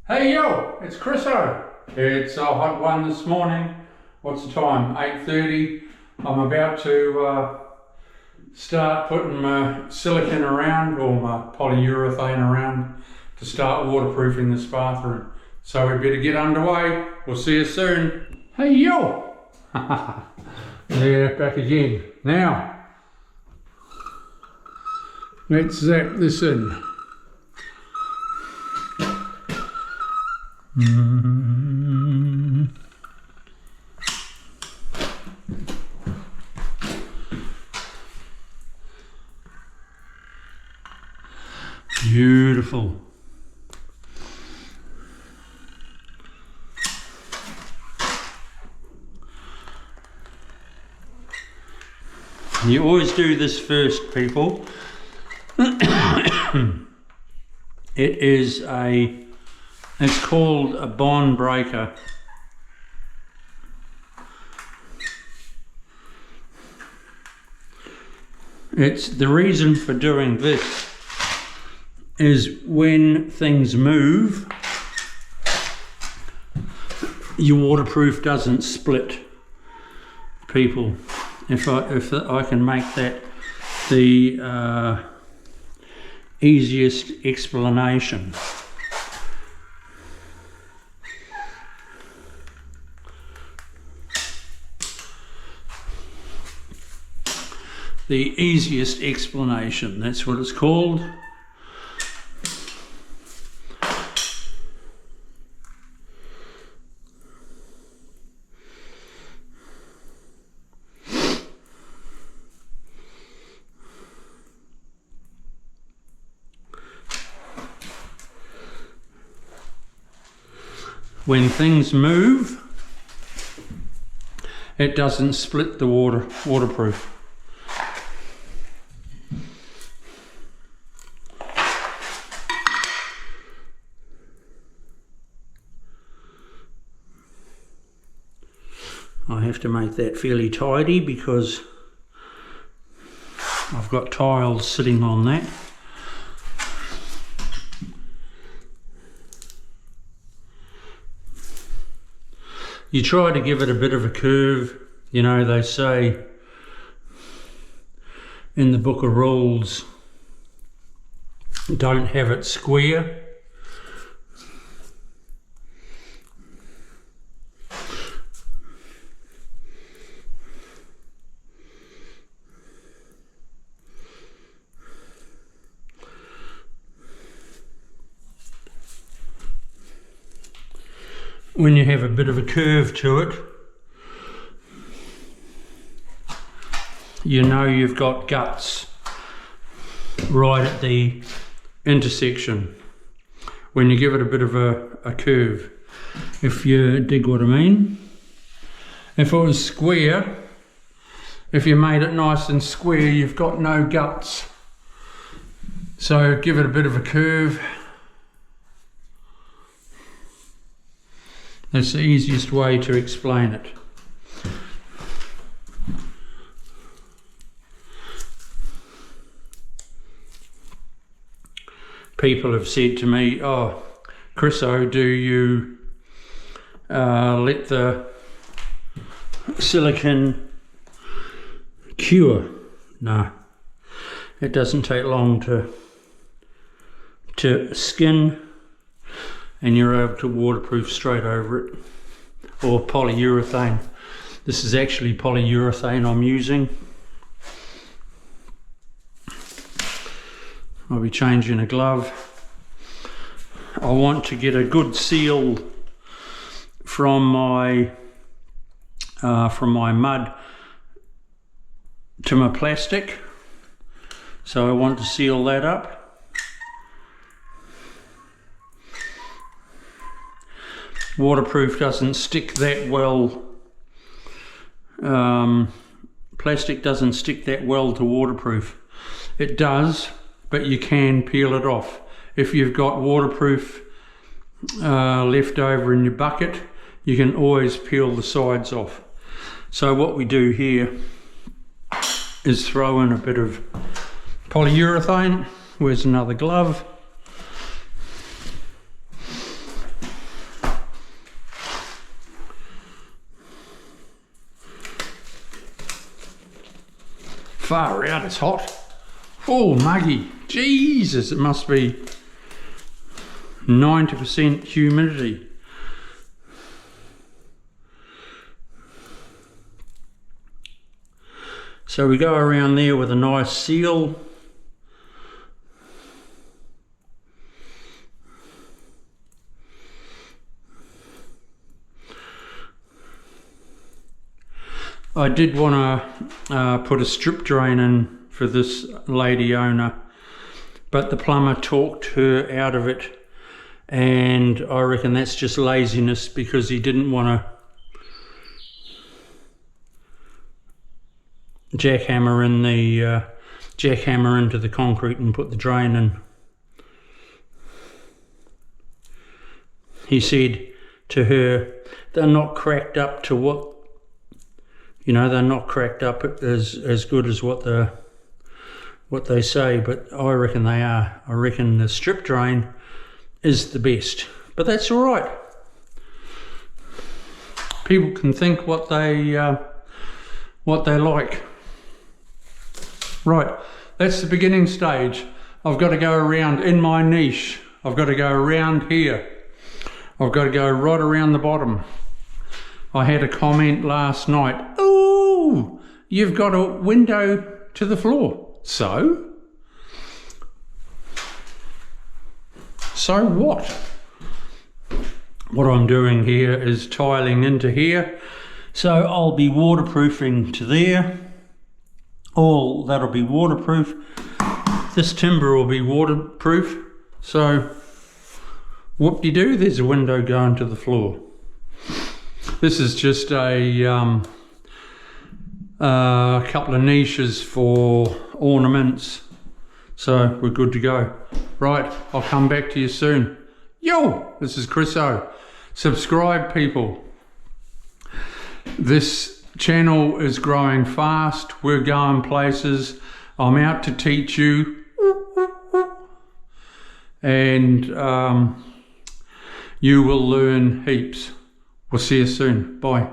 Hey yo, it's Chriso. It's a hot one this morning. What's the time? 8:30. I'm about to start putting my silicone around, or my polyurethane around, to start waterproofing this bathroom. So we better get underway. We'll see you soon. Hey yo! Yeah, back again. Now, let's zap this in. Beautiful. You always do this first, people. It's called a bond breaker. It's the reason for doing this is when things move, your waterproof doesn't split, people. If I can make that the easiest explanation. The easiest explanation, that's what it's called. When things move, it doesn't split the waterproof. I have to make that fairly tidy because I've got tiles sitting on that. You try to give it a bit of a curve. You know, they say in the book of rules, don't have it square. When you have a bit of a curve to it, you know you've got guts right at the intersection when you give it a bit of a curve, if you dig what I mean. If it was square, if you made it nice and square, you've got no guts. So give it a bit of a curve. That's the easiest way to explain it. People have said to me, oh, Chriso, do you let the silicone cure? No, it doesn't take long to skin, and you're able to waterproof straight over it, or polyurethane. This is actually polyurethane I'm using. I'll be changing a glove. I want to get a good seal from my mud to my plastic, so I want to seal that up. Waterproof doesn't stick that well. Plastic doesn't stick that well to waterproof. It does, but you can peel it off. If you've got waterproof left over in your bucket, you can always peel the sides off. So what we do here is throw in a bit of polyurethane. Where's another glove? Far out, it's hot. Oh, muggy. Jesus, it must be 90% humidity. So we go around there with a nice seal. I did want to put a strip drain in for this lady owner, but the plumber talked her out of it, and I reckon that's just laziness because he didn't want to jackhammer into the concrete and put the drain in. He said to her, they're not cracked up to what, you know, they're not cracked up as good as what they say, but I reckon they are. I reckon the strip drain is the best, but that's all right. People can think what they like. Right, that's the beginning stage. I've got to go around in my niche. I've got to go around here. I've got to go right around the bottom. I had a comment last night, "Ooh, you've got a window to the floor." So what? What I'm doing here is tiling into here. So I'll be waterproofing to there. All that'll be waterproof. This timber will be waterproof. So whoop-de-doo, there's a window going to the floor. This is just a couple of niches for ornaments, so we're good to go. Right, I'll come back to you soon. Yo, this is Chris O. Subscribe, people. This channel is growing fast. We're going places. I'm out to teach you, and you will learn heaps. We'll see you soon. Bye.